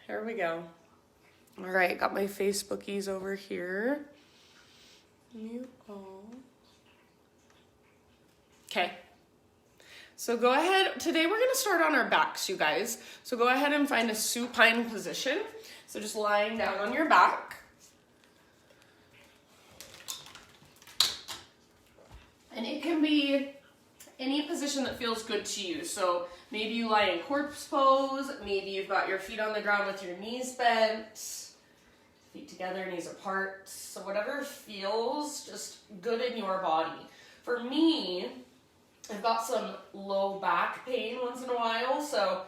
Here we go. All right, got my Facebookies over here. Mute all. Okay. So go ahead, today we're gonna start on our backs, you guys. So go ahead and find a supine position. So just lying down on your back. And it can be any position that feels good to you. So maybe you lie in corpse pose, maybe you've got your feet on the ground with your knees bent, feet together, knees apart. So whatever feels just good in your body. For me, I've got some low back pain once in a while, so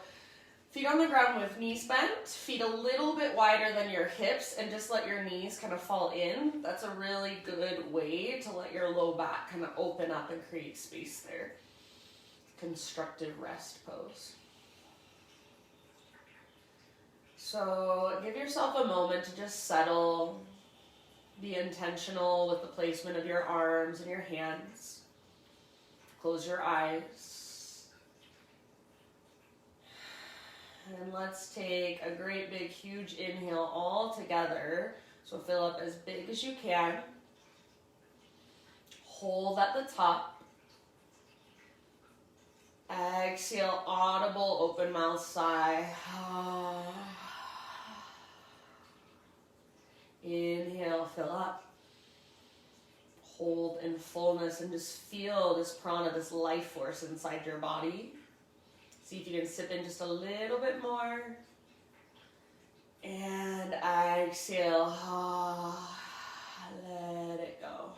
feet on the ground with knees bent, feet a little bit wider than your hips, and just let your knees kind of fall in. That's a really good way to let your low back kind of open up and create space there. Constructive rest pose. So give yourself a moment to just settle, be intentional with the placement of your arms and your hands. Close your eyes. And let's take a great big huge inhale all together. So fill up as big as you can. Hold at the top. Exhale, audible, open mouth sigh. Inhale, fill up. Hold in fullness and just feel this prana, this life force inside your body. See if you can sip in just a little bit more. And exhale. Let it go.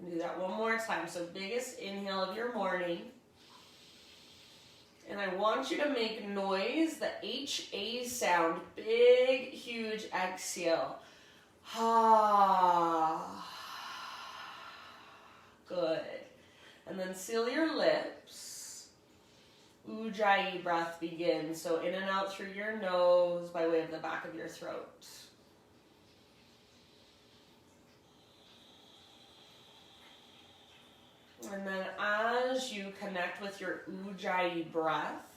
And do that one more time. So biggest inhale of your morning. And I want you to make noise, the HA sound. Big, huge exhale. Good. And then seal your lips. Ujjayi breath begins. So in and out through your nose by way of the back of your throat. And then as you connect with your Ujjayi breath,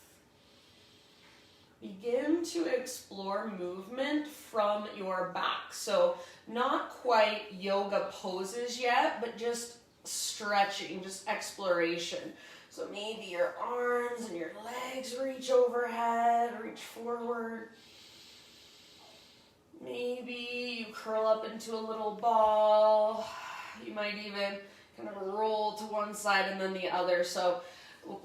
begin to explore movement from your back. So not quite yoga poses yet, but just stretching, just exploration. So maybe your arms and your legs reach overhead, reach forward. Maybe you curl up into a little ball. You might even kind of roll to one side and then the other. So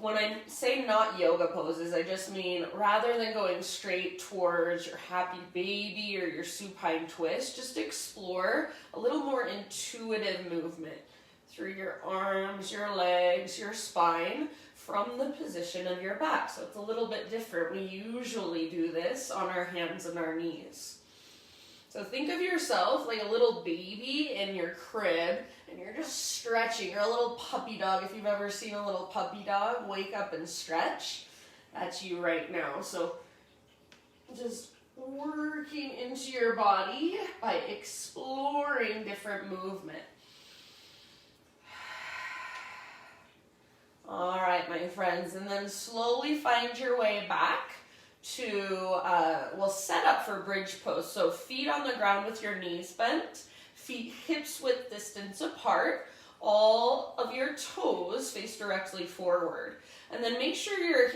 when I say not yoga poses, I just mean rather than going straight towards your happy baby or your supine twist, just explore a little more intuitive movement through your arms, your legs, your spine, from the position of your back. So it's a little bit different. We usually do this on our hands and our knees. So think of yourself like a little baby in your crib, and you're just stretching. You're a little puppy dog. If you've ever seen a little puppy dog wake up and stretch, that's you right now. So just working into your body by exploring different movement. All right, my friends, and then slowly find your way back to, we'll set up for bridge pose. So feet on the ground with your knees bent, feet hips width distance apart, all of your toes face directly forward. And then make sure your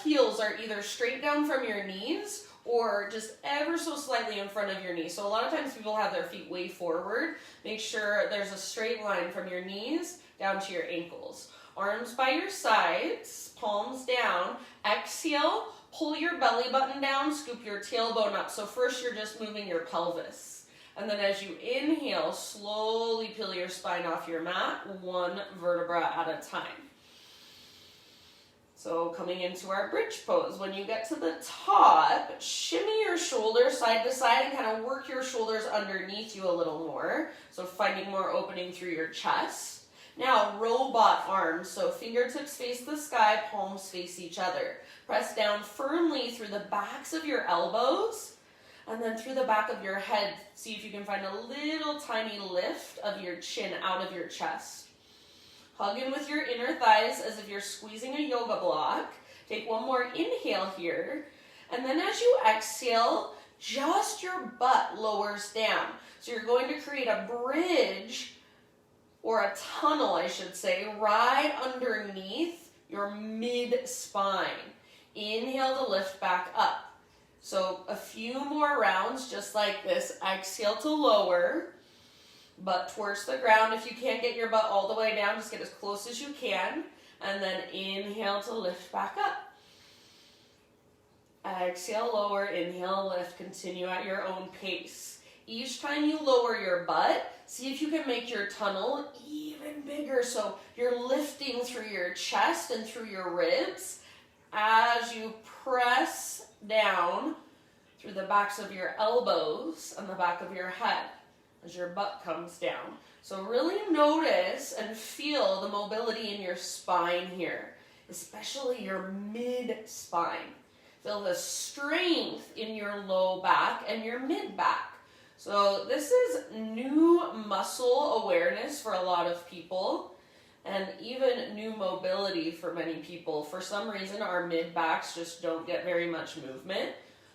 heels are either straight down from your knees or just ever so slightly in front of your knees. So a lot of times people have their feet way forward. Make sure there's a straight line from your knees down to your ankles. Arms by your sides, palms down. Exhale, pull your belly button down, scoop your tailbone up. So first you're just moving your pelvis. And then as you inhale, slowly peel your spine off your mat, one vertebra at a time. So coming into our bridge pose, when you get to the top, shimmy your shoulders side to side and kind of work your shoulders underneath you a little more. So finding more opening through your chest. Now, robot arms, so fingertips face the sky, palms face each other. Press down firmly through the backs of your elbows and then through the back of your head. See if you can find a little tiny lift of your chin out of your chest. Hug in with your inner thighs as if you're squeezing a yoga block. Take one more inhale here And then as you exhale, just your butt lowers down. So you're going to create a bridge, or a tunnel, I should say, right underneath your mid-spine. Inhale to lift back up. So a few more rounds just like this. Exhale to lower, butt towards the ground. If you can't get your butt all the way down, just get as close as you can. And then inhale to lift back up. Exhale, lower, inhale, lift. Continue at your own pace. Each time you lower your butt, see if you can make your tunnel even bigger. So you're lifting through your chest and through your ribs as you press down through the backs of your elbows and the back of your head as your butt comes down. So really notice and feel the mobility in your spine here, especially your mid-spine. Feel the strength in your low back and your mid-back. So this is new muscle awareness for a lot of people, and even new mobility for many people. For some reason, our mid-backs just don't get very much movement.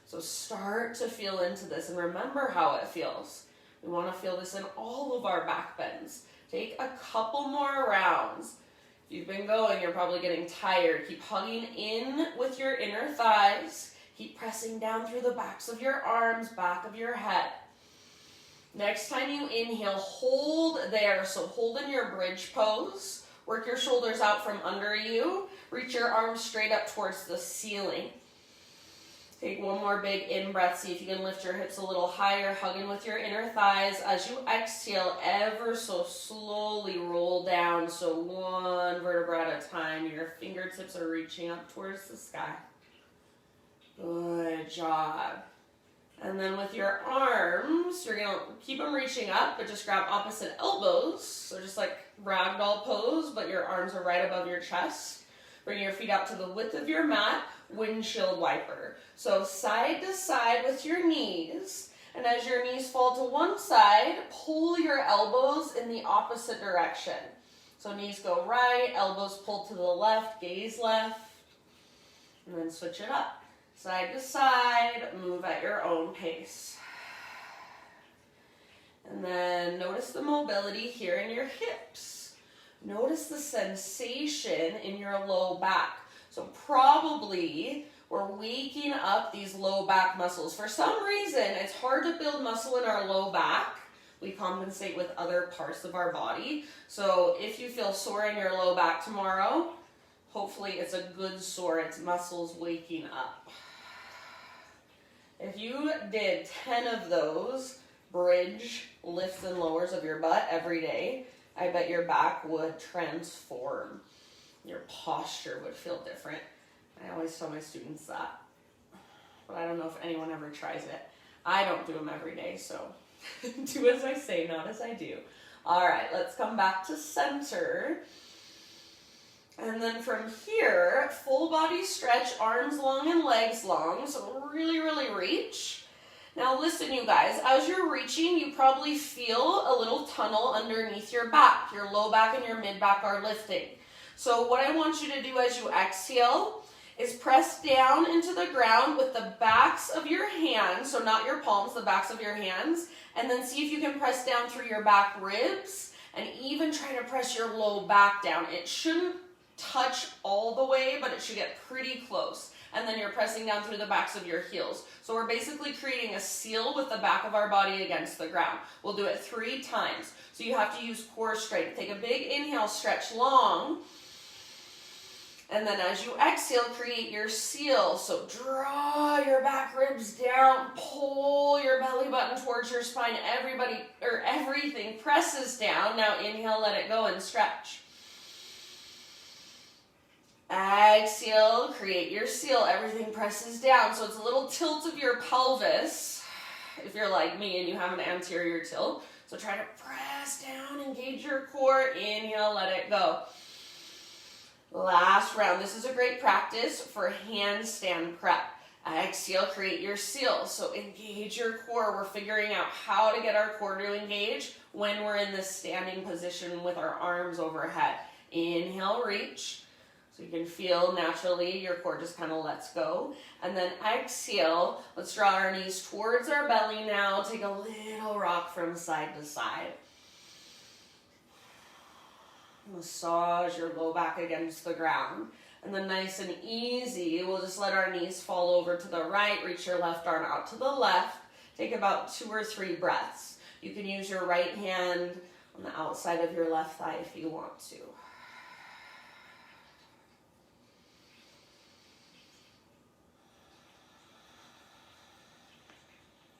So start to feel into this and remember how it feels. We want to feel this in all of our back bends. Take a couple more rounds. If you've been going, you're probably getting tired. Keep hugging in with your inner thighs. Keep pressing down through the backs of your arms, back of your head. Next time you inhale, hold there. So hold in your bridge pose. Work your shoulders out from under you. Reach your arms straight up towards the ceiling. Take one more big in-breath. See if you can lift your hips a little higher. Hug in with your inner thighs. As you exhale, ever so slowly roll down. So one vertebra at a time. Your fingertips are reaching up towards the sky. Good job. And then with your arms, you're going to keep them reaching up, but just grab opposite elbows. So just like ragdoll pose, but your arms are right above your chest. Bring your feet out to the width of your mat, windshield wiper. So side to side with your knees. And as your knees fall to one side, pull your elbows in the opposite direction. So knees go right, elbows pull to the left, gaze left. And then switch it up. Side to side, move at your own pace. And then notice the mobility here in your hips. Notice the sensation in your low back. So probably we're waking up these low back muscles. For some reason, it's hard to build muscle in our low back. We compensate with other parts of our body. So if you feel sore in your low back tomorrow, hopefully it's a good sore. It's muscles waking up. If you did 10 of those bridge lifts and lowers of your butt every day, I bet your back would transform. Your posture would feel different. I always tell my students that, but I don't know if anyone ever tries it. I don't do them every day, so do as I say, not as I do. All right, let's come back to center. And then from here, full body stretch, arms long and legs long. So really, really reach. Now listen, you guys, as you're reaching, you probably feel a little tunnel underneath your back. Your low back and your mid back are lifting. So what I want you to do as you exhale is press down into the ground with the backs of your hands, so not your palms, the backs of your hands, and then see if you can press down through your back ribs and even try to press your low back down. It shouldn't touch all the way, but it should get pretty close. And then you're pressing down through the backs of your heels. So we're basically creating a seal with the back of our body against the ground. We'll do it 3 times. So you have to use core strength. Take a big inhale, stretch long. And then as you exhale, create your seal. So draw your back ribs down, pull your belly button towards your spine. Everything presses down. Now inhale, let it go and stretch. Exhale, create your seal. Everything presses down. So it's a little tilt of your pelvis, if you're like me and you have an anterior tilt. So try to press down, engage your core. Inhale, let it go. Last round. This is a great practice for handstand prep. Exhale, create your seal. So engage your core. We're figuring out how to get our core to engage when we're in this standing position with our arms overhead. Inhale, reach. So you can feel naturally your core just kind of lets go. And then exhale, let's draw our knees towards our belly now. Take a little rock from side to side. Massage your low back against the ground. And then nice and easy, we'll just let our knees fall over to the right, reach your left arm out to the left. Take about 2 or 3 breaths. You can use your right hand on the outside of your left thigh if you want to.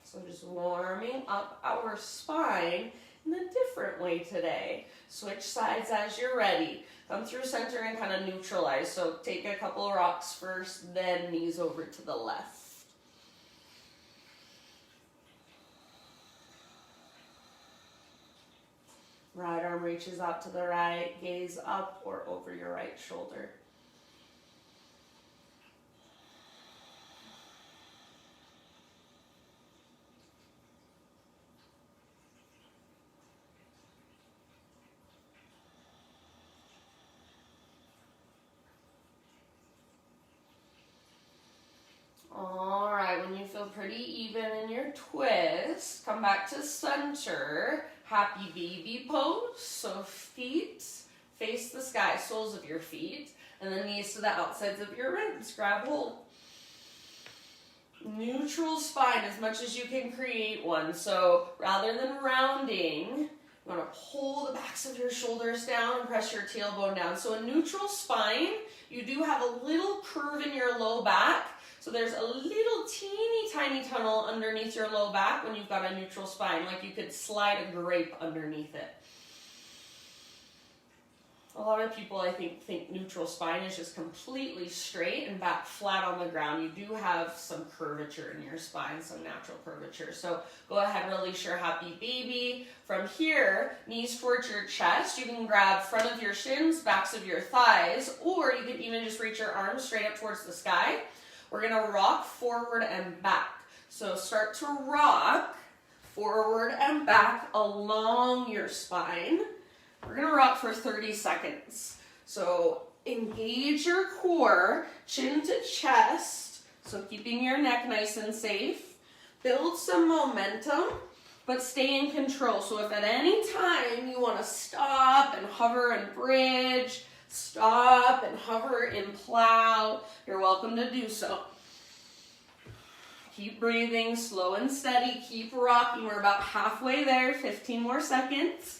So just warming up our spine in a different way today. Switch sides as you're ready. Come through center and kind of neutralize. So take a couple of rocks first, then knees over to the left. Right arm reaches out to the right, gaze up or over your right shoulder. All right, when you feel pretty even in your twist, come back to center, happy baby pose. So feet face the sky, soles of your feet, and then knees to the outsides of your ribs. Grab hold. Neutral spine as much as you can create one. So rather than rounding, you want to pull the backs of your shoulders down and press your tailbone down. So a neutral spine, you do have a little curve in your low back. So there's a little teeny tiny tunnel underneath your low back when you've got a neutral spine, like you could slide a grape underneath it. A lot of people, I think neutral spine is just completely straight and back flat on the ground. You do have some curvature in your spine, some natural curvature. So go ahead, release your happy baby. From here, knees towards your chest. You can grab front of your shins, backs of your thighs, or you can even just reach your arms straight up towards the sky. We're going to rock forward and back. So start to rock forward and back along your spine. We're going to rock for 30 seconds. So engage your core, chin to chest, so keeping your neck nice and safe. Build some momentum, but stay in control. So if at any time you want to stop and hover and bridge, stop and hover and plow, you're welcome to do so. Keep breathing, slow and steady. Keep rocking. We're about halfway there, 15 more seconds.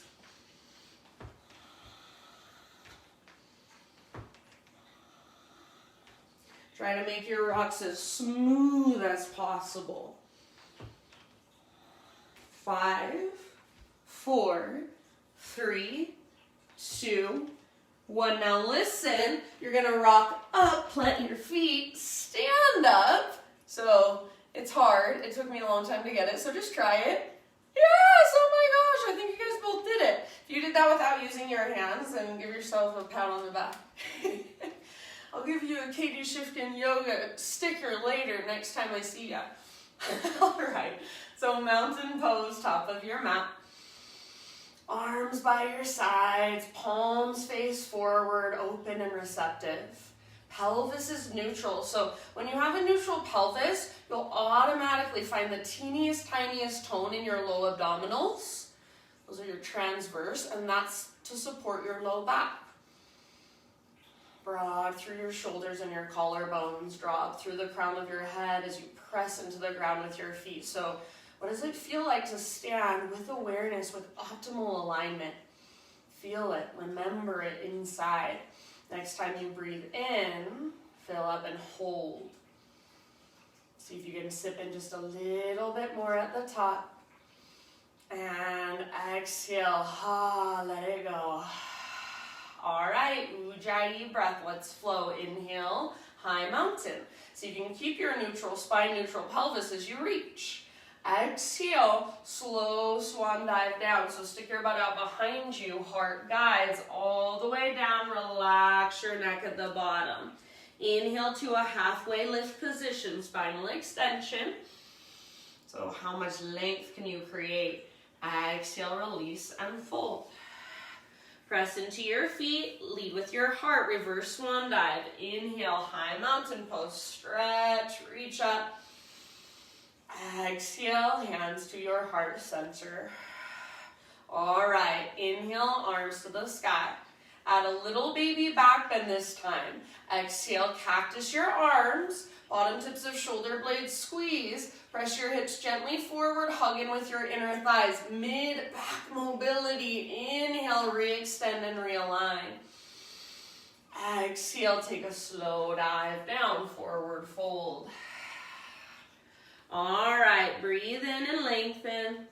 Try to make your rocks as smooth as possible. 5, 4, 3, 2, 1. Now listen, you're going to rock up, plant your feet, stand up. So it's hard. It took me a long time to get it, so just try it. Yes, oh my gosh, I think you guys both did it. If you did that without using your hands, then give yourself a pat on the back. I'll give you a Katie Schiffgen yoga sticker later next time I see ya. All right, so mountain pose, top of your mat. Arms by your sides, palms face forward, open and receptive. Pelvis is neutral, so when you have a neutral pelvis, you'll automatically find the teeniest, tiniest tone in your low abdominals. Those are your transverse, and that's to support your low back. Broad through your shoulders and your collarbones. Draw up through the crown of your head as you press into the ground with your feet. So what does it feel like to stand with awareness, with optimal alignment? Feel it, remember it inside. Next time you breathe in, fill up and hold. See if you can sip in just a little bit more at the top. And exhale, let it go. All right, Ujjayi breath, let's flow. Inhale, high mountain. See if you can keep your neutral spine, neutral pelvis as you reach. Exhale, slow swan dive down. So stick your butt out behind you, heart guides all the way down. Relax your neck at the bottom. Inhale to a halfway lift position, spinal extension. So how much length can you create? Exhale, release and fold. Press into your feet, lead with your heart, reverse swan dive. Inhale, high mountain pose, stretch, reach up. Exhale, hands to your heart center. All right, inhale, arms to the sky. Add a little baby back bend this time. Exhale, cactus your arms, bottom tips of shoulder blades squeeze. Press your hips gently forward, hug in with your inner thighs. Mid-back mobility. Inhale, re-extend and realign. Exhale, take a slow dive down, forward fold. All right, breathe in and lengthen.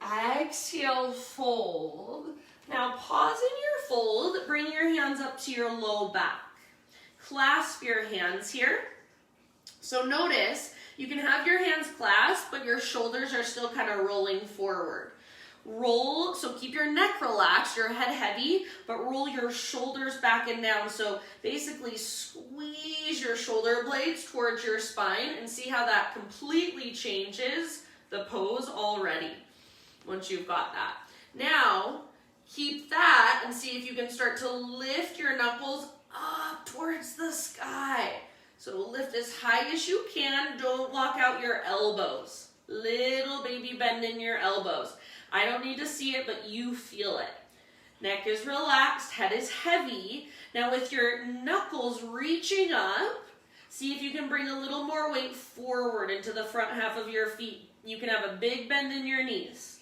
Exhale, fold. Now pause in your fold, bring your hands up to your low back. Clasp your hands here. So notice, you can have your hands clasped, but your shoulders are still kind of rolling forward. Roll, so keep your neck relaxed, your head heavy, but roll your shoulders back and down. So basically squeeze your shoulder blades towards your spine and see how that completely changes the pose already once you've got that. Now, keep that and see if you can start to lift your knuckles up towards the sky. So lift as high as you can. Don't lock out your elbows. Little baby bend in your elbows. I don't need to see it, but you feel it. Neck is relaxed, head is heavy. Now with your knuckles reaching up, see if you can bring a little more weight forward into the front half of your feet. You can have a big bend in your knees.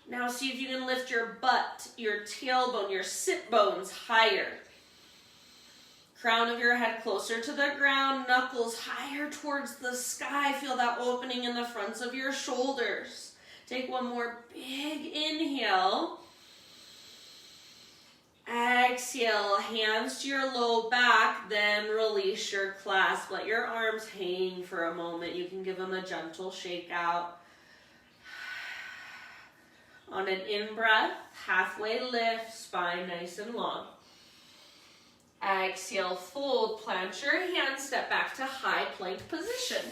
Now see if you can lift your butt, your tailbone, your sit bones higher. Crown of your head closer to the ground, knuckles higher towards the sky. Feel that opening in the fronts of your shoulders. Take one more big inhale. Exhale, hands to your low back, then release your clasp. Let your arms hang for a moment. You can give them a gentle shake out. On an in-breath, halfway lift, spine nice and long. Exhale, fold, plant your hands, step back to high plank position.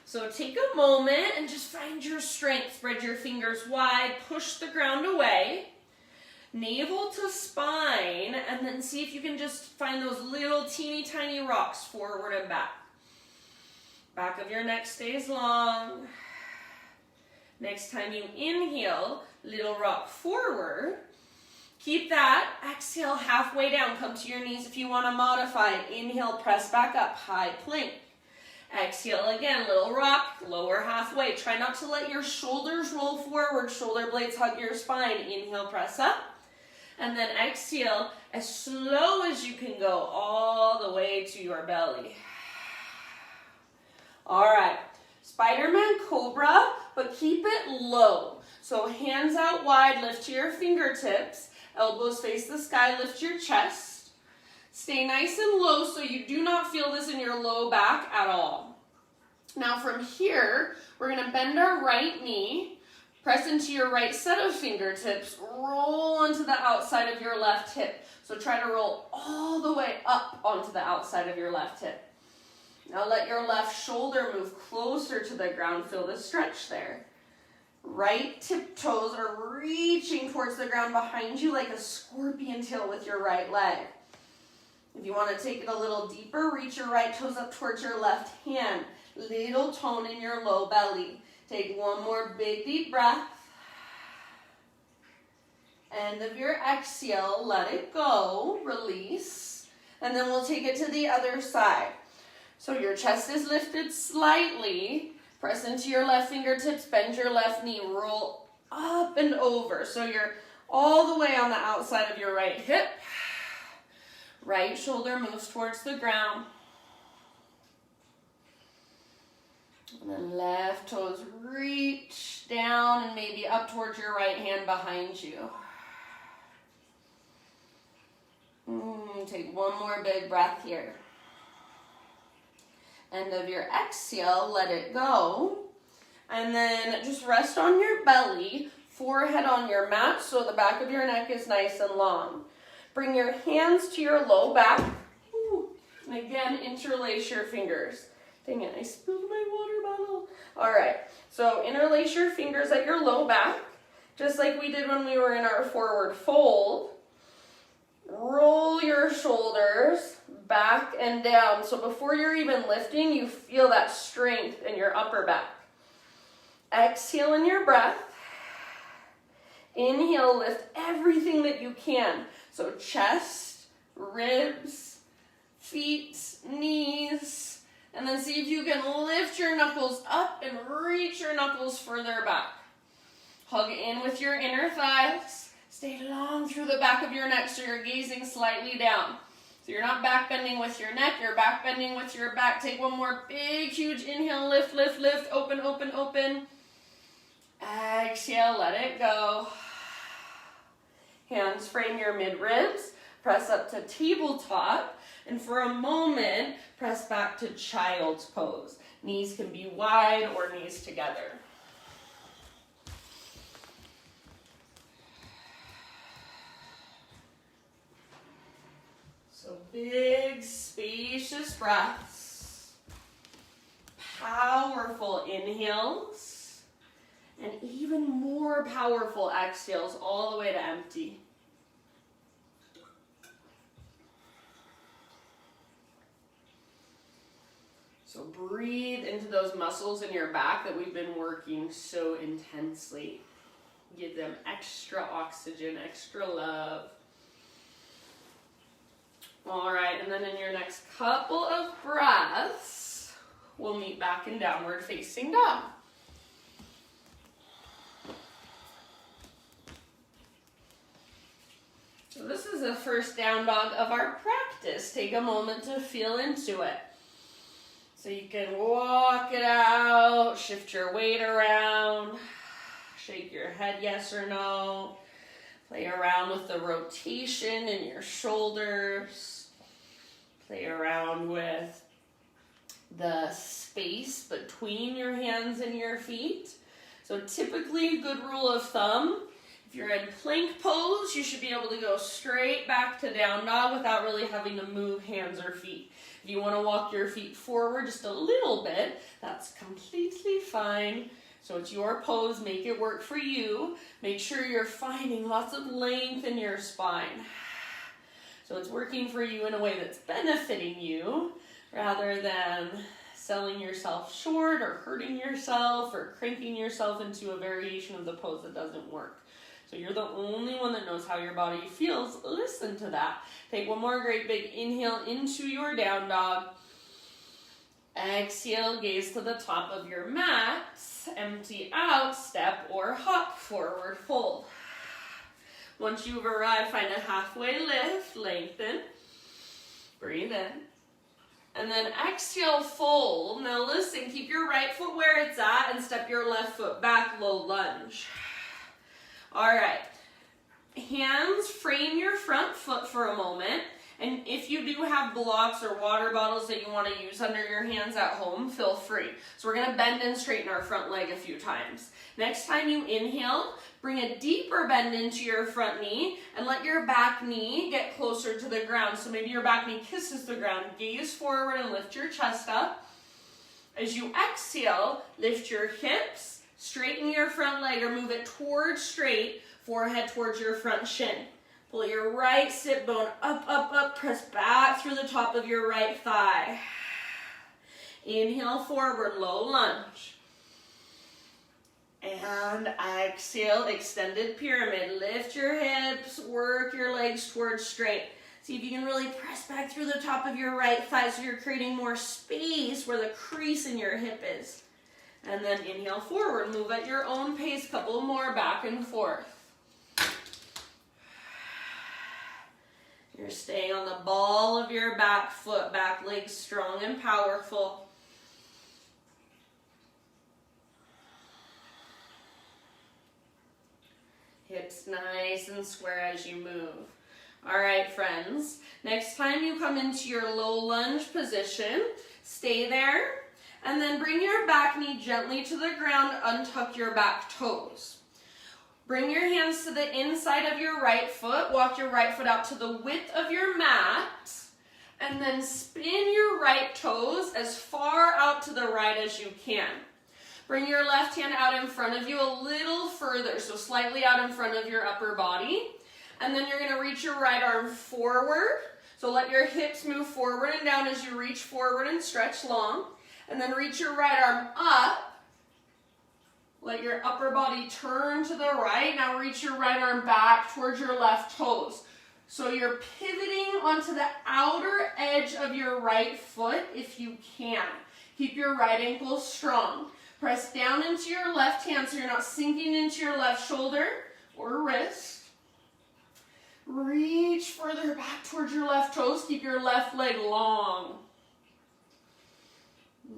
So take a moment and just find your strength. Spread your fingers wide, push the ground away. Navel to spine, and then see if you can just find those little teeny tiny rocks forward and back. Back of your neck stays long. Next time you inhale, little rock forward. Keep that. Exhale, halfway down. Come to your knees if you want to modify. Inhale, press back up, high plank. Exhale again, little rock, lower halfway. Try not to let your shoulders roll forward. Shoulder blades hug your spine. Inhale, press up. And then exhale as slow as you can go all the way to your belly. All right, Spider-Man Cobra, but keep it low. So hands out wide, lift to your fingertips. Elbows face the sky, lift your chest. Stay nice and low so you do not feel this in your low back at all. Now from here, we're gonna bend our right knee, press into your right set of fingertips, roll onto the outside of your left hip. So try to roll all the way up onto the outside of your left hip. Now let your left shoulder move closer to the ground, feel the stretch there. Right tiptoes are reaching towards the ground behind you like a scorpion tail with your right leg. If you want to take it a little deeper, reach your right toes up towards your left hand. Little tone in your low belly. Take one more big deep breath. End of your exhale, let it go, release. And then we'll take it to the other side. So your chest is lifted slightly. Press into your left fingertips, bend your left knee, roll up and over. So you're all the way on the outside of your right hip. Right shoulder moves towards the ground. And then left toes reach down and maybe up towards your right hand behind you. Take one more big breath here. End of your exhale, let it go. And then just rest on your belly, forehead on your mat so the back of your neck is nice and long. Bring your hands to your low back. And again, interlace your fingers. Dang it, I spilled my water bottle. All right, so interlace your fingers at your low back. Just like we did when we were in our forward fold, roll your shoulders back and down. So before you're even lifting, you feel that strength in your upper back. Exhale in your breath. Inhale, lift everything that you can. So chest, ribs, feet, knees, and then see if you can lift your knuckles up and reach your knuckles further back. Hug in with your inner thighs. Stay long through the back of your neck so you're gazing slightly down. So you're not back bending with your neck, you're back bending with your back. Take one more big, huge inhale, lift, lift, lift, open, open, open. Exhale, let it go. Hands frame your mid-ribs, press up to tabletop, and for a moment, press back to child's pose. Knees can be wide or knees together. So big, spacious breaths, powerful inhales, and even more powerful exhales all the way to empty. So breathe into those muscles in your back that we've been working so intensely. Give them extra oxygen, extra love. All right, and then in your next couple of breaths, we'll meet back in downward facing dog. So this is the first down dog of our practice. Take a moment to feel into it. So you can walk it out, shift your weight around, shake your head yes or no. Play around with the rotation in your shoulders. Play around with the space between your hands and your feet. So typically, good rule of thumb, if you're in plank pose, you should be able to go straight back to down dog without really having to move hands or feet. If you want to walk your feet forward just a little bit, that's completely fine. So it's your pose, make it work for you. Make sure you're finding lots of length in your spine. So it's working for you in a way that's benefiting you rather than selling yourself short or hurting yourself or cranking yourself into a variation of the pose that doesn't work. So you're the only one that knows how your body feels. Listen to that. Take one more great big inhale into your down dog. Exhale, gaze to the top of your mat. Empty out, step or hop, forward fold. Once you've arrived, find a halfway lift, lengthen. Breathe in. And then exhale, fold. Now listen, keep your right foot where it's at and step your left foot back, low lunge. All right, hands frame your front foot for a moment. And if you do have blocks or water bottles that you want to use under your hands at home, feel free. So we're going to bend and straighten our front leg a few times. Next time you inhale, bring a deeper bend into your front knee and let your back knee get closer to the ground. So maybe your back knee kisses the ground. Gaze forward and lift your chest up. As you exhale, lift your hips, straighten your front leg or move it towards straight, forehead towards your front shin. Pull your right sit bone up, up, up. Press back through the top of your right thigh. Inhale forward, low lunge. And exhale, extended pyramid. Lift your hips, work your legs towards straight. See if you can really press back through the top of your right thigh so you're creating more space where the crease in your hip is. And then inhale forward, move at your own pace, couple more back and forth. You're staying on the ball of your back foot, back leg strong and powerful. Hips nice and square as you move. All right, friends. Next time you come into your low lunge position, stay there, and then bring your back knee gently to the ground, untuck your back toes. Bring your hands to the inside of your right foot. Walk your right foot out to the width of your mat. And then spin your right toes as far out to the right as you can. Bring your left hand out in front of you a little further, so slightly out in front of your upper body. And then you're going to reach your right arm forward. So let your hips move forward and down as you reach forward and stretch long. And then reach your right arm up. Let your upper body turn to the right. Now reach your right arm back towards your left toes. So you're pivoting onto the outer edge of your right foot if you can. Keep your right ankle strong. Press down into your left hand so you're not sinking into your left shoulder or wrist. Reach further back towards your left toes. Keep your left leg long.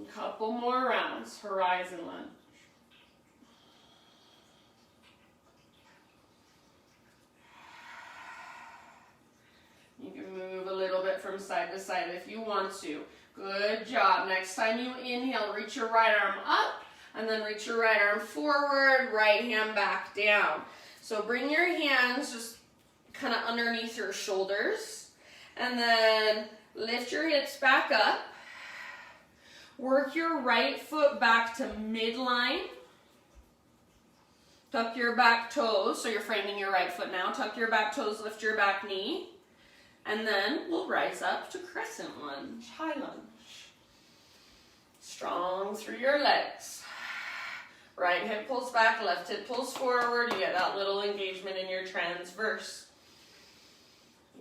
A couple more rounds. Horizon lunge. You can move a little bit from side to side if you want to. Good job. Next time you inhale, reach your right arm up and then reach your right arm forward, right hand back down. So bring your hands just kind of underneath your shoulders and then lift your hips back up. Work your right foot back to midline. Tuck your back toes, so you're framing your right foot now. Tuck your back toes, lift your back knee. And then we'll rise up to crescent lunge, high lunge. Strong through your legs. Right hip pulls back, left hip pulls forward. You get that little engagement in your transverse.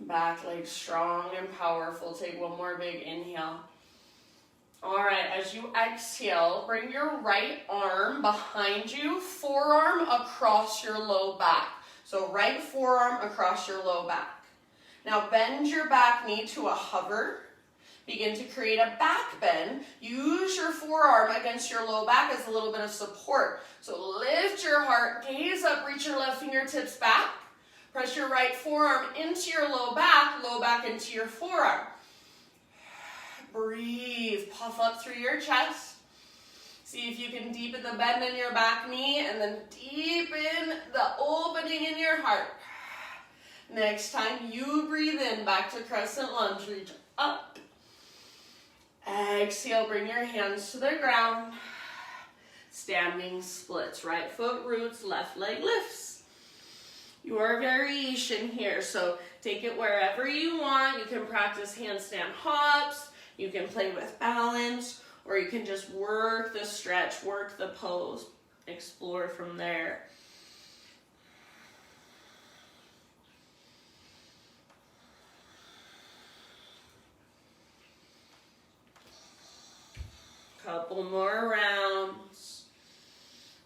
Back leg strong and powerful. Take one more big inhale. All right, as you exhale, bring your right arm behind you, forearm across your low back. So right forearm across your low back. Now bend your back knee to a hover. Begin to create a back bend. Use your forearm against your low back as a little bit of support. So lift your heart, gaze up, reach your left fingertips back. Press your right forearm into your low back into your forearm. Breathe, puff up through your chest. See if you can deepen the bend in your back knee and then deepen the opening in your heart. Next time you breathe in, back to crescent lunge, reach up. Exhale, bring your hands to the ground. Standing splits, right foot roots, left leg lifts. Your variation here, so take it wherever you want. You can practice handstand hops, you can play with balance, or you can just work the stretch, work the pose, explore from there. Couple more rounds.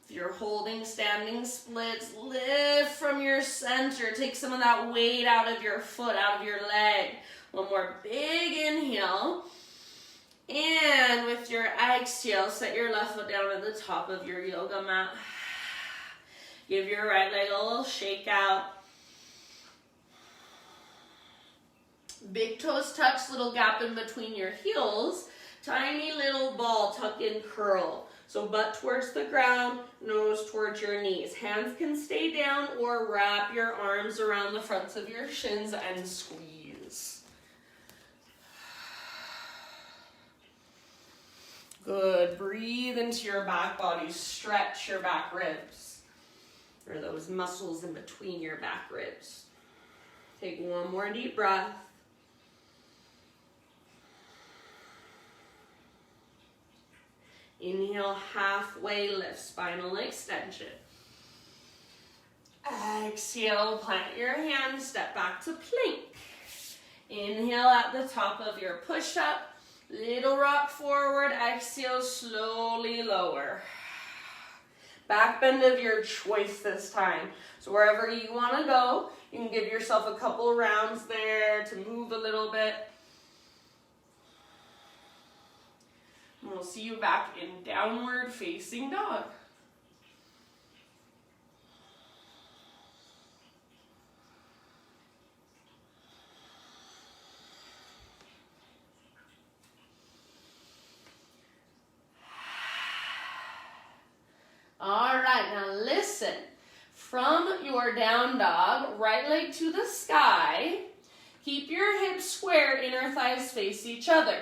If you're holding standing splits, lift from your center. Take some of that weight out of your foot, out of your leg. One more big inhale. And with your exhale, set your left foot down at the top of your yoga mat. Give your right leg a little shake out. Big toes touch, little gap in between your heels. Tiny little ball, tuck in, curl. So butt towards the ground, nose towards your knees. Hands can stay down or wrap your arms around the fronts of your shins and squeeze. Good. Breathe into your back body. Stretch your back ribs, or those muscles in between your back ribs. Take one more deep breath. Inhale, halfway lift, spinal extension. Exhale, plant your hands, step back to plank. Inhale at the top of your push-up, little rock forward, exhale, slowly lower. Back bend of your choice this time. So wherever you want to go, you can give yourself a couple rounds there to move a little bit. And we'll see you back in downward facing dog. All right, now listen. From your down dog, right leg to the sky. Keep your hips square, inner thighs face each other.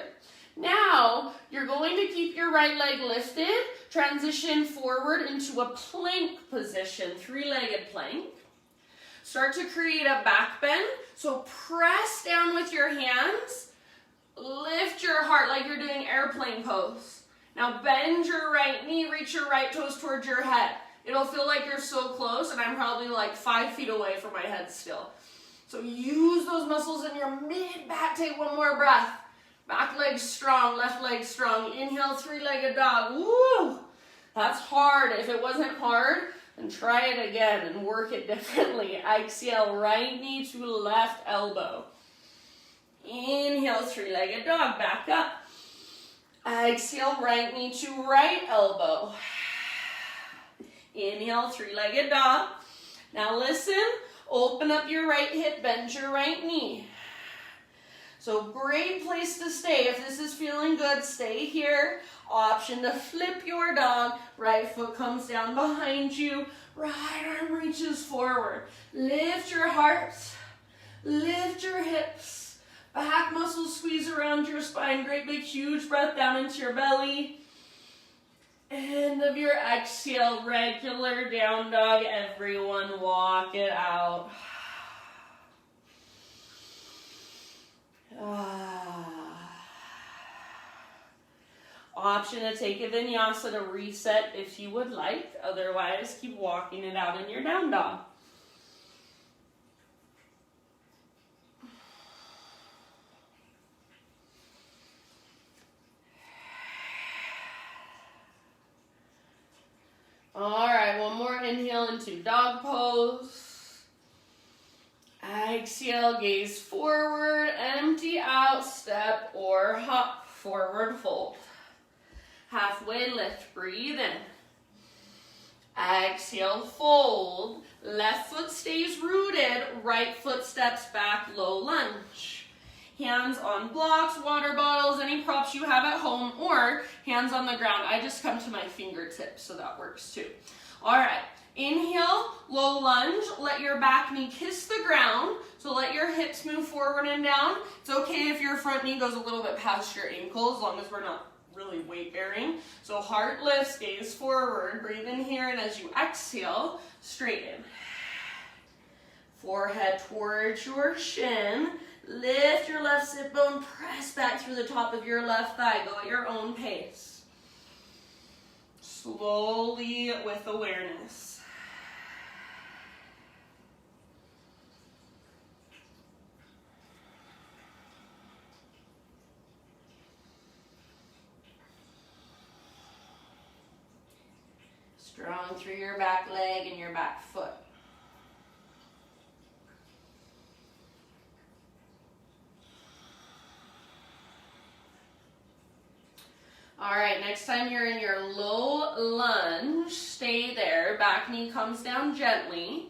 Now, you're going to keep your right leg lifted, transition forward into a plank position, three-legged plank. Start to create a back bend, so press down with your hands, lift your heart like you're doing airplane pose. Now bend your right knee, reach your right toes towards your head. It'll feel like you're so close, and I'm probably like 5 feet away from my head still. So use those muscles in your mid-back. Take one more breath. Back leg strong, left leg strong. Inhale, three-legged dog. Woo! That's hard. If it wasn't hard, then try it again and work it differently. Exhale, right knee to left elbow. Inhale, three-legged dog, back up. Exhale, right knee to right elbow. Inhale, three-legged dog. Now listen, open up your right hip, bend your right knee. So great place to stay. If this is feeling good, stay here. Option to flip your dog. Right foot comes down behind you. Right arm reaches forward. Lift your heart. Lift your hips. Back muscles squeeze around your spine. Great big huge breath down into your belly. End of your exhale, regular down dog. Everyone walk it out. Option to take a vinyasa to reset if you would like. Otherwise, keep walking it out in your down dog. All right, one more inhale into dog pose. Exhale, gaze forward, empty out, step or hop, forward fold. Halfway lift, breathe in. Exhale, fold. Left foot stays rooted, right foot steps back, low lunge. Hands on blocks, water bottles, any props you have at home, or hands on the ground. I just come to my fingertips, so that works too. All right, inhale, low lunge. Let your back knee kiss the ground, so let your hips move forward and down. It's okay if your front knee goes a little bit past your ankle, as long as we're not really weight bearing. So heart lifts, gaze forward, breathe in here, and as you exhale, straighten. Forehead towards your shin. Lift your left sit bone, press back through the top of your left thigh. Go at your own pace. Slowly with awareness. Strong through your back leg and your back foot. All right, next time you're in your low lunge, stay there. Back knee comes down gently.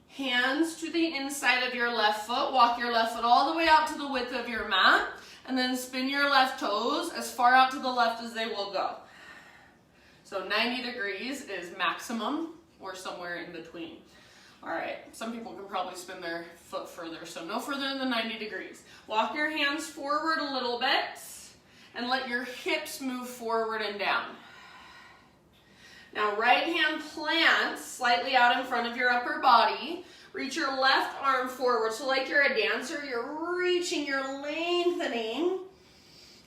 Hands to the inside of your left foot. Walk your left foot all the way out to the width of your mat, and then spin your left toes as far out to the left as they will go. So 90 degrees is maximum, or somewhere in between. All right, some people can probably spin their foot further, so no further than 90 degrees. Walk your hands forward a little bit, and let your hips move forward and down. Now right hand plants slightly out in front of your upper body. Reach your left arm forward. So like you're a dancer, you're reaching, you're lengthening.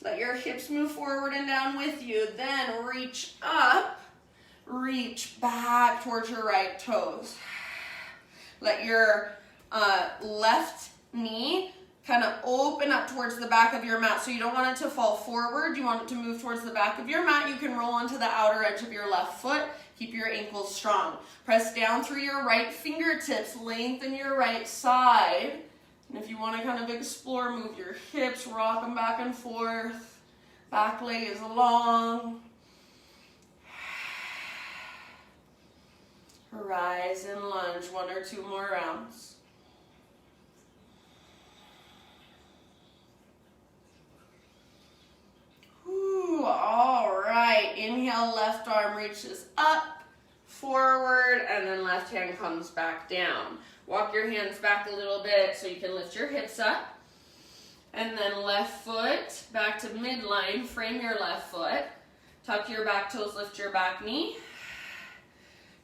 Let your hips move forward and down with you. Then reach up, reach back towards your right toes. Let your left knee kind of open up towards the back of your mat. So you don't want it to fall forward. You want it to move towards the back of your mat. You can roll onto the outer edge of your left foot. Keep your ankles strong. Press down through your right fingertips. Lengthen your right side. And if you want to kind of explore, move your hips, rock them back and forth. Back leg is long. Rise and lunge, 1 or 2 more rounds. All right, inhale, left arm reaches up, forward, and then left hand comes back down. Walk your hands back a little bit so you can lift your hips up. And then left foot back to midline, frame your left foot. Tuck your back toes, lift your back knee.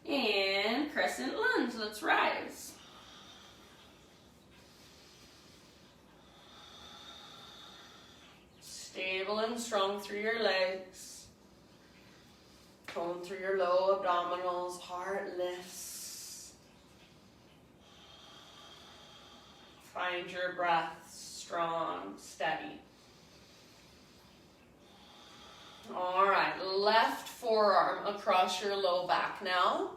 And crescent lunge, let's rise. Stable and strong through your legs. Tone through your low abdominals, heart lifts. Find your breath strong, steady. All right, left forearm across your low back now.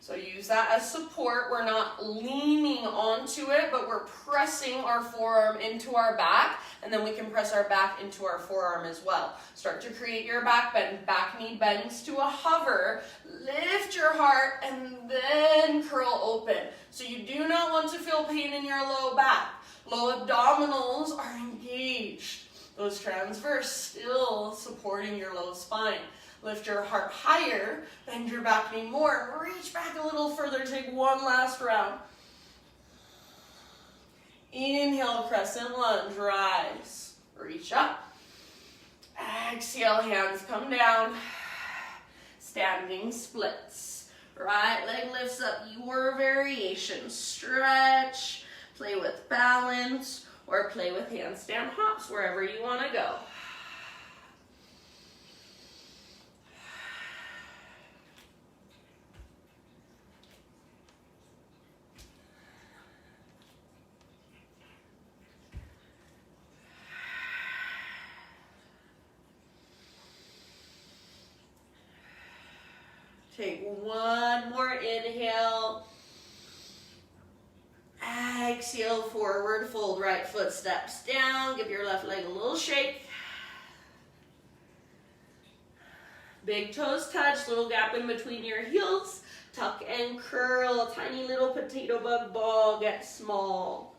So use that as support. We're not leaning onto it, but we're pressing our forearm into our back, and then we can press our back into our forearm as well. Start to create your back bend. Back knee bends to a hover. Lift your heart and then curl open. So you do not want to feel pain in your low back. Low abdominals are engaged. Those transverse still supporting your low spine. Lift your heart higher, bend your back knee more, reach back a little further, take one last round. Inhale, crescent lunge, rise, reach up. Exhale, hands come down. Standing splits. Right leg lifts up, your variation. Stretch, play with balance, or play with handstand hops, wherever you want to go. Take one more inhale. Exhale, forward fold, right foot steps down. Give your left leg a little shake. Big toes touch, little gap in between your heels. Tuck and curl, tiny little potato bug ball, get small.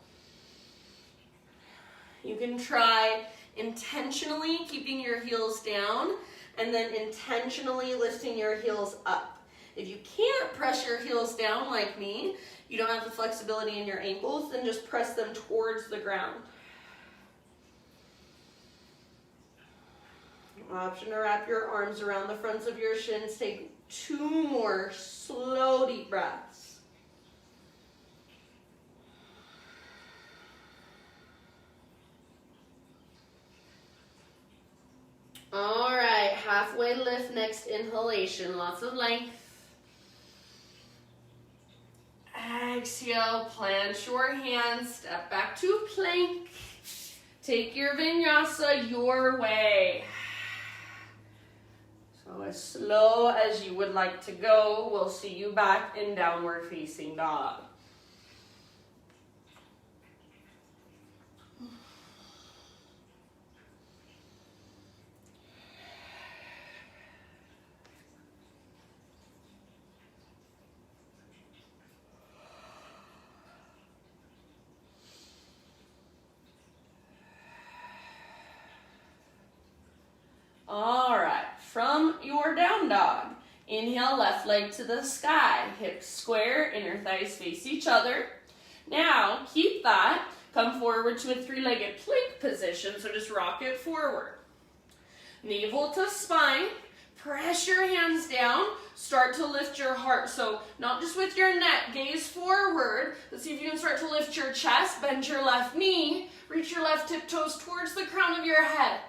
You can try intentionally keeping your heels down and then intentionally lifting your heels up. If you can't press your heels down like me, you don't have the flexibility in your ankles, then just press them towards the ground. Option to wrap your arms around the fronts of your shins. Take 2 more slow, deep breaths. All right, halfway lift, next inhalation, lots of length. Exhale, plant your hands, step back to plank. Take your vinyasa your way. So as slow as you would like to go, we'll see you back in downward facing dog. All right, from your down dog, inhale, left leg to the sky, hips square, inner thighs face each other. Now, keep that, come forward to a 3-legged plank position, so just rock it forward. Navel to spine, press your hands down, start to lift your heart. So not just with your neck, gaze forward. Let's see if you can start to lift your chest, bend your left knee, reach your left tip toes towards the crown of your head.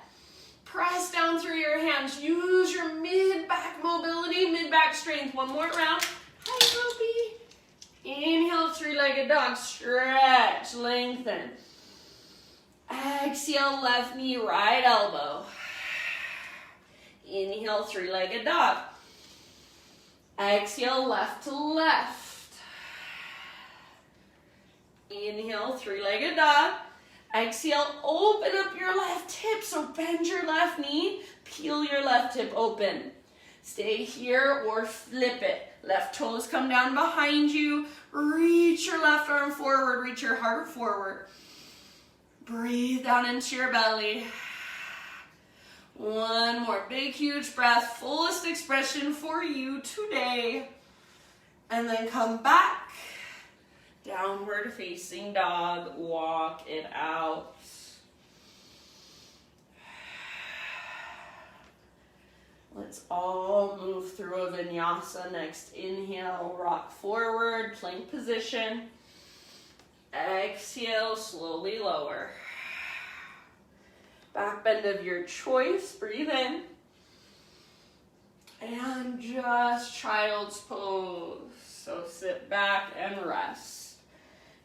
Press down through your hands. Use your mid-back mobility, mid-back strength. One more round. Hi, Sophie. Inhale, 3-legged dog. Stretch, lengthen. Exhale, left knee, right elbow. Inhale, 3-legged dog. Exhale, left to left. Inhale, 3-legged dog. Exhale, open up your left hip, so bend your left knee, peel your left hip open. Stay here or flip it. Left toes come down behind you. Reach your left arm forward, reach your heart forward. Breathe down into your belly. One more big, huge breath, fullest expression for you today. And then come back. Downward facing dog, walk it out. Let's all move through a vinyasa. Next inhale, rock forward, plank position. Exhale, slowly lower. Back bend of your choice, breathe in. And just child's pose. So sit back and rest.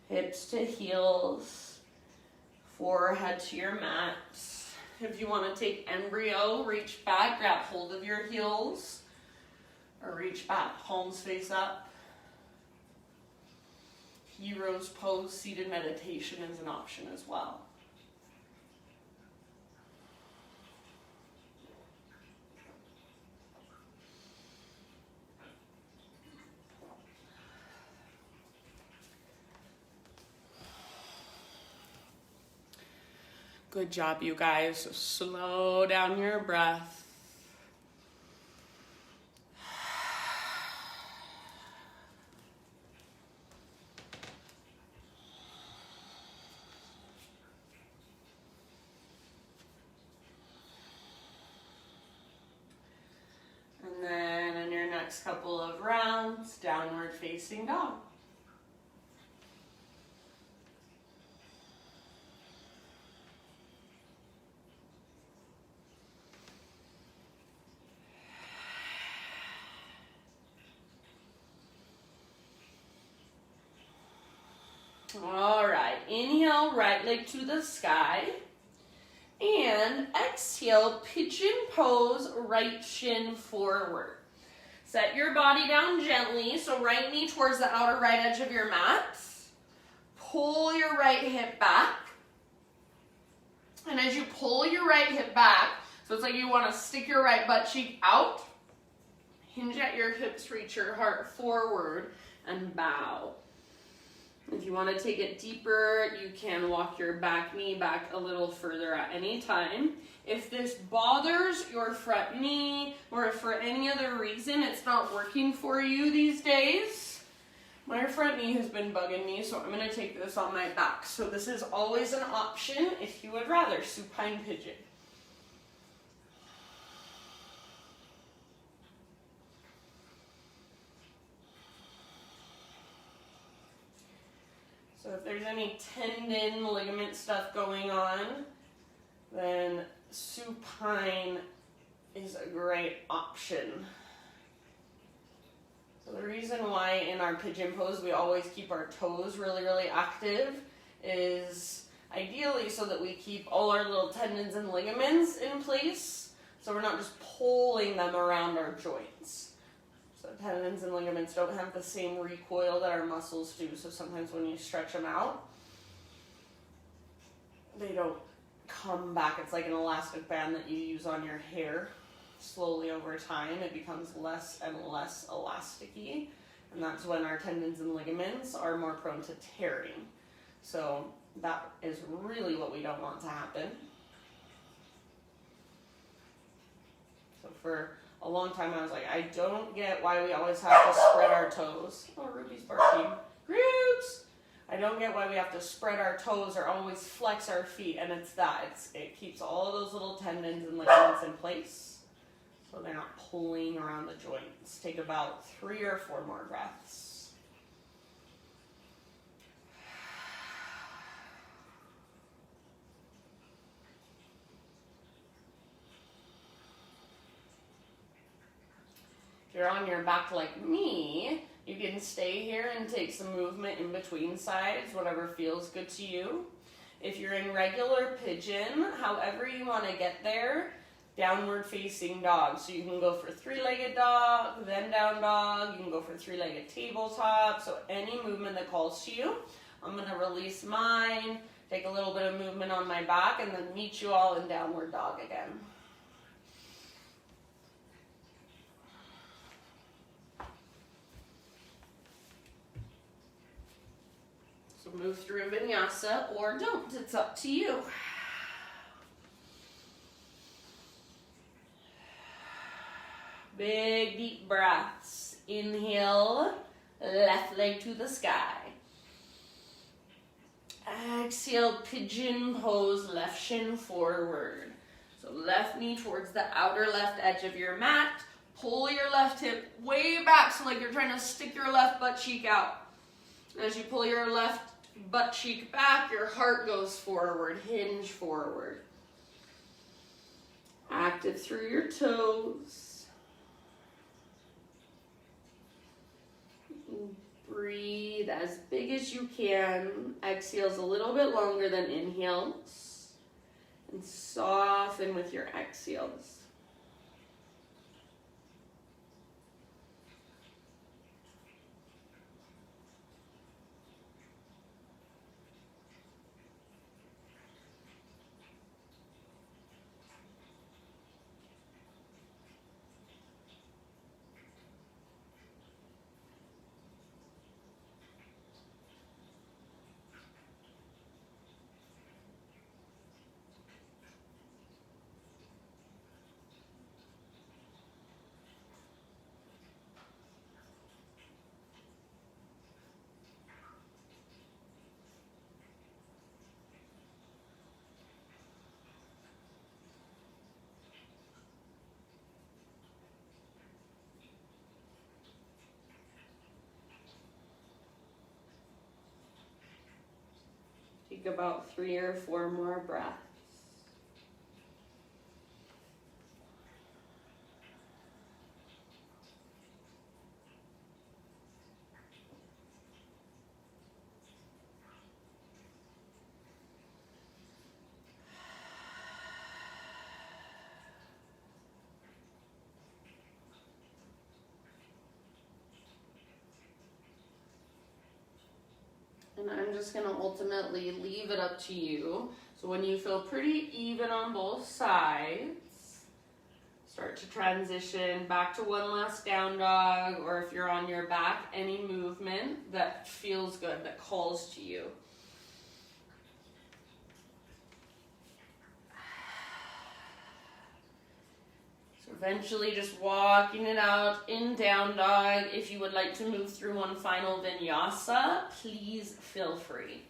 Hips to heels, forehead to your mat. If you want to take embryo, reach back, grab hold of your heels, or reach back, palms face up. Hero's pose, seated meditation is an option as well. Good job, you guys. So slow down your breath. And then in your next couple of rounds, downward facing dog. All right, inhale, right leg to the sky. And exhale, pigeon pose, right shin forward. Set your body down gently, so right knee towards the outer right edge of your mat. Pull your right hip back. And as you pull your right hip back, so it's like you want to stick your right butt cheek out, hinge at your hips, reach your heart forward, and bow. If you want to take it deeper, you can walk your back knee back a little further at any time. If this bothers your front knee, or if for any other reason it's not working for you these days, my front knee has been bugging me, so I'm going to take this on my back. So this is always an option if you would rather, supine pigeon. So if there's any tendon, ligament stuff going on, then supine is a great option. So the reason why in our pigeon pose we always keep our toes really, really active is ideally so that we keep all our little tendons and ligaments in place, so we're not just pulling them around our joints. So tendons and ligaments don't have the same recoil that our muscles do, so sometimes when you stretch them out, they don't come back. It's like an elastic band that you use on your hair. Slowly over time, it becomes less and less elasticy, and that's when our tendons and ligaments are more prone to tearing. So that is really what we don't want to happen. So for a long time I was like, I don't get why we always have to spread our toes. Oh, Ruby's barking. Roots! I don't get why we have to spread our toes or always flex our feet, and it's that. It keeps all of those little tendons and ligaments in place, so they're not pulling around the joints. Take about 3 or 4 more breaths. If you're on your back like me, you can stay here and take some movement in between sides, whatever feels good to you. If you're in regular pigeon, however you want to get there, downward facing dog. So you can go for 3-legged dog, then down dog. You can go for 3-legged tabletop. So any movement that calls to you. I'm going to release mine, take a little bit of movement on my back, and then meet you all in downward dog again. So move through vinyasa or don't. It's up to you. Big deep breaths. Inhale, left leg to the sky. Exhale, pigeon pose, left shin forward. So left knee towards the outer left edge of your mat. Pull your left hip way back, so like you're trying to stick your left butt cheek out. As you pull your left butt cheek back, your heart goes forward, hinge forward. Active through your toes. Breathe as big as you can. Exhales a little bit longer than inhales. And soften with your exhales. Take about 3 or 4 more breaths. And I'm just going to ultimately leave it up to you. So when you feel pretty even on both sides, start to transition back to one last down dog, or if you're on your back, any movement that feels good, that calls to you. Eventually just walking it out in down dog. If you would like to move through one final vinyasa, please feel free.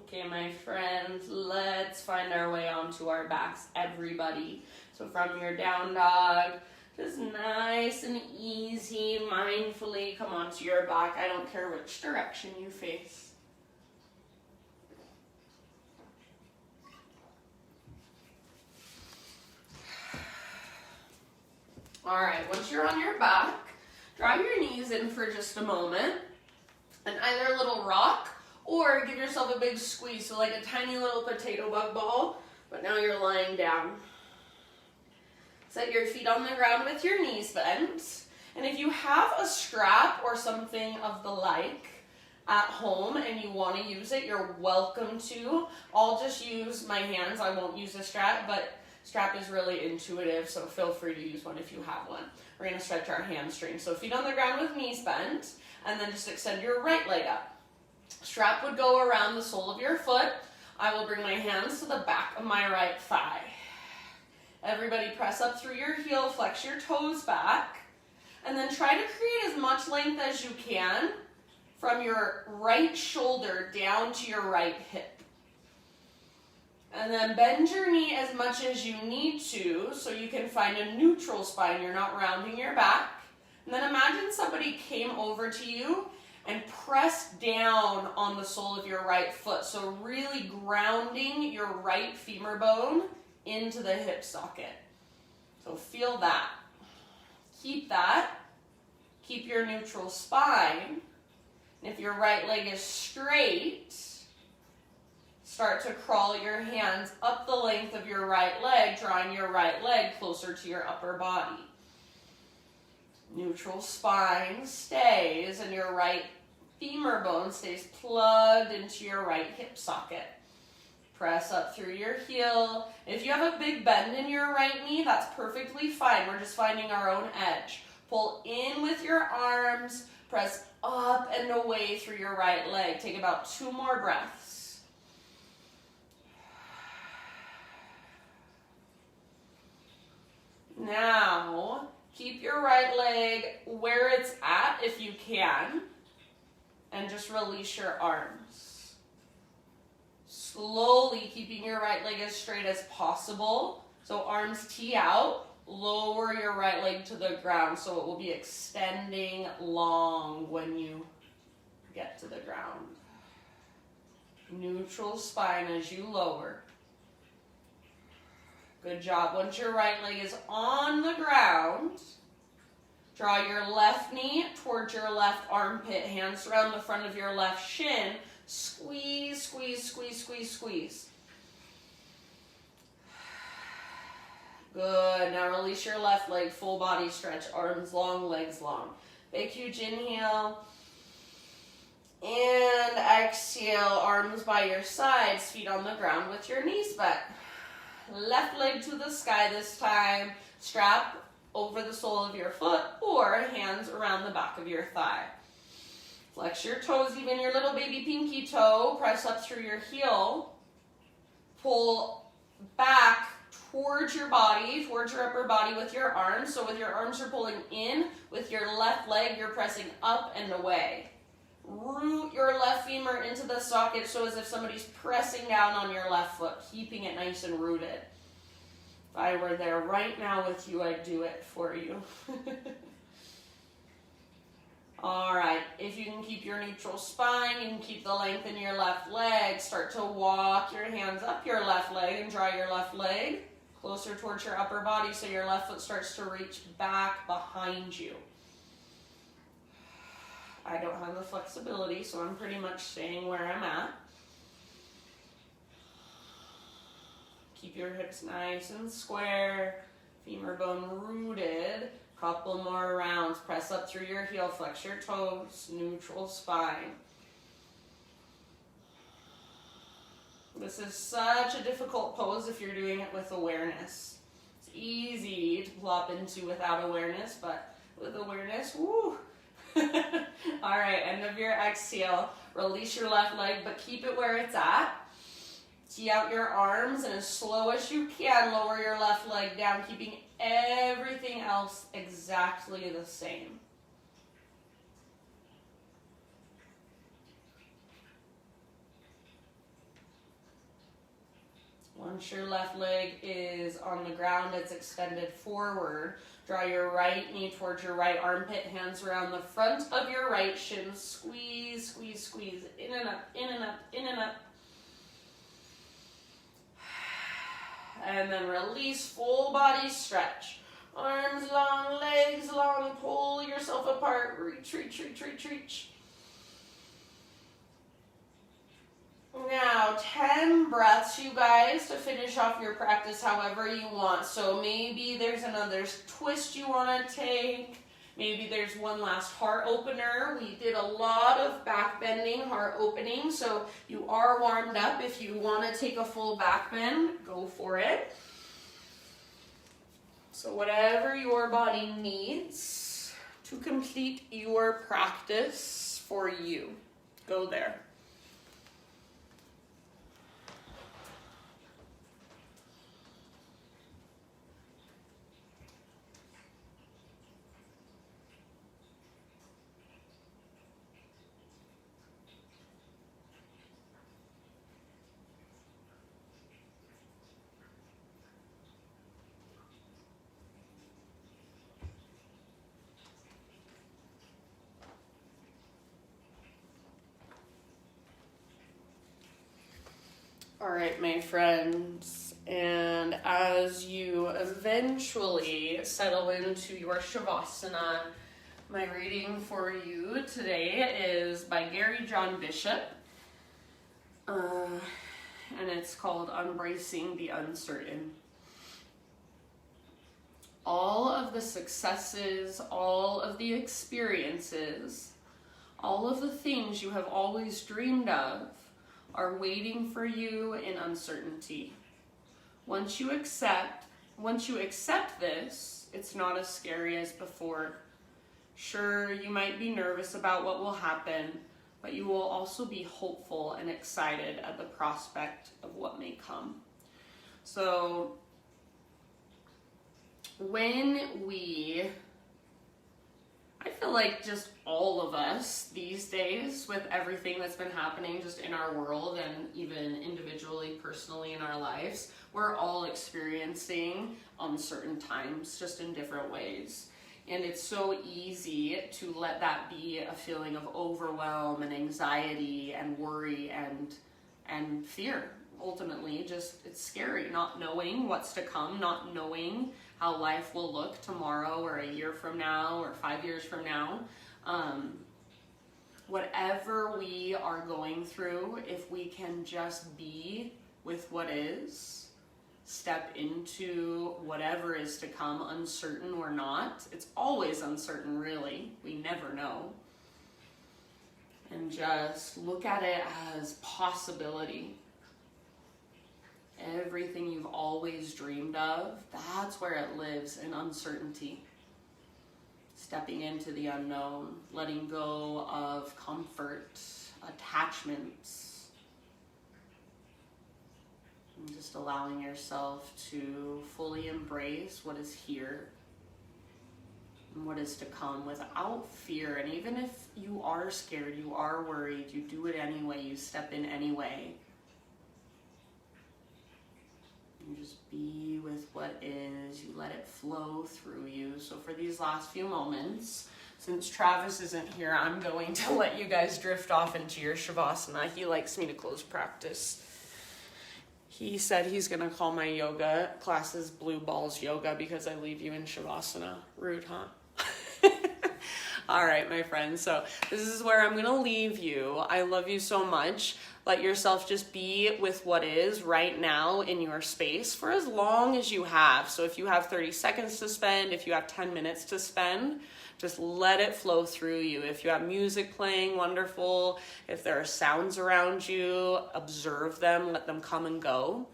Okay, my friends, let's find our way onto our backs, everybody. So from your down dog, just nice and easy, mindfully come onto your back. I don't care which direction you face. All right, once you're on your back, drive your knees in for just a moment, and either a little rock, or give yourself a big squeeze, so like a tiny little potato bug ball, but now you're lying down. Set your feet on the ground with your knees bent. And if you have a strap or something of the like at home and you want to use it, you're welcome to. I'll just use my hands. I won't use a strap, but strap is really intuitive, so feel free to use one if you have one. We're going to stretch our hamstrings. So feet on the ground with knees bent, and then just extend your right leg up. Strap would go around the sole of your foot. I will bring my hands to the back of my right thigh. Everybody press up through your heel, flex your toes back, and then try to create as much length as you can from your right shoulder down to your right hip. And then bend your knee as much as you need to so you can find a neutral spine. You're not rounding your back. And then imagine somebody came over to you and press down on the sole of your right foot. So really grounding your right femur bone into the hip socket. So feel that. Keep that. Keep your neutral spine. And if your right leg is straight, start to crawl your hands up the length of your right leg, drawing your right leg closer to your upper body. Neutral spine stays, and your right femur bone stays plugged into your right hip socket. Press up through your heel. If you have a big bend in your right knee, that's perfectly fine. We're just finding our own edge. Pull in with your arms, press up and away through your right leg. Take about 2 more breaths. Now, keep your right leg where it's at if you can, and just release your arms. Slowly keeping your right leg as straight as possible. So arms tee out. Lower your right leg to the ground so it will be extending long when you get to the ground. Neutral spine as you lower. Good job. Once your right leg is on the ground, draw your left knee towards your left armpit, hands around the front of your left shin. Squeeze, squeeze, squeeze, squeeze, squeeze. Good. Now release your left leg, full body stretch, arms long, legs long. Big, huge inhale. And exhale, arms by your sides, feet on the ground with your knees bent. Left leg to the sky this time. Strap over the sole of your foot or hands around the back of your thigh. Flex your toes, even your little baby pinky toe. Press up through your heel. Pull back towards your body, towards your upper body with your arms. So with your arms you're pulling in, with your left leg you're pressing up and away. Root your left femur into the socket so as if somebody's pressing down on your left foot, keeping it nice and rooted. If I were there right now with you, I'd do it for you. All right, if you can keep your neutral spine, you can keep the length in your left leg. Start to walk your hands up your left leg and draw your left leg closer towards your upper body so your left foot starts to reach back behind you. I don't have the flexibility, so I'm pretty much staying where I'm at. Keep your hips nice and square, femur bone rooted. Couple more rounds. Press up through your heel, flex your toes, neutral spine. This is such a difficult pose if you're doing it with awareness. It's easy to plop into without awareness, but with awareness, woo! All right, end of your exhale. Release your left leg, but keep it where it's at. Tee out your arms, and as slow as you can, lower your left leg down, keeping everything else exactly the same. Once your left leg is on the ground, it's extended forward. Draw your right knee towards your right armpit, hands around the front of your right shin. Squeeze, squeeze, squeeze, in and up, in and up, in and up. And then release, full body stretch. Arms long, legs long, pull yourself apart, reach, reach, reach, reach, reach. Now, 10 breaths, you guys, to finish off your practice however you want. So maybe there's another twist you want to take. Maybe there's one last heart opener. We did a lot of back bending, heart opening, so you are warmed up. If you want to take a full back bend, go for it. So whatever your body needs to complete your practice for you, go there. All right, my friends, and as you eventually settle into your Shavasana, my reading for you today is by Gary John Bishop, and it's called Embracing the Uncertain. All of the successes, all of the experiences, all of the things you have always dreamed of are waiting for you in uncertainty. Once you accept this, it's not as scary as before. Sure, you might be nervous about what will happen, but you will also be hopeful and excited at the prospect of what may come. So I feel like just all of us these days, with everything that's been happening just in our world and even individually, personally in our lives, we're all experiencing uncertain times just in different ways. And it's so easy to let that be a feeling of overwhelm and anxiety and worry and fear. Ultimately, just it's scary not knowing what's to come, not knowing how life will look tomorrow or a year from now or 5 years from now. Whatever we are going through, if we can just be with what is, step into whatever is to come, uncertain or not. It's always uncertain, really. We never know. And just look at it as possibility. Everything you've always dreamed of, that's where it lives, in uncertainty. Stepping into the unknown, letting go of comfort, attachments, and just allowing yourself to fully embrace what is here and what is to come without fear. And even if you are scared, you are worried, you do it anyway, you step in anyway. You just be with what is, you let it flow through you. So for these last few moments, since Travis isn't here, I'm going to let you guys drift off into your Shavasana. He likes me to close practice. He said he's going to call my yoga classes Blue Balls Yoga because I leave you in Shavasana. Rude, huh? All right, my friends. So this is where I'm going to leave you. I love you so much. Let yourself just be with what is right now in your space for as long as you have. So if you have 30 seconds to spend, if you have 10 minutes to spend, just let it flow through you. If you have music playing, wonderful. If there are sounds around you, observe them, let them come and go.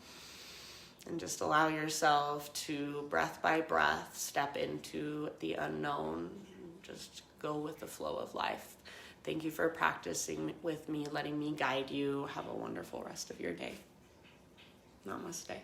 And just allow yourself to, breath by breath, step into the unknown. Just go with the flow of life. Thank you for practicing with me, letting me guide you. Have a wonderful rest of your day. Namaste.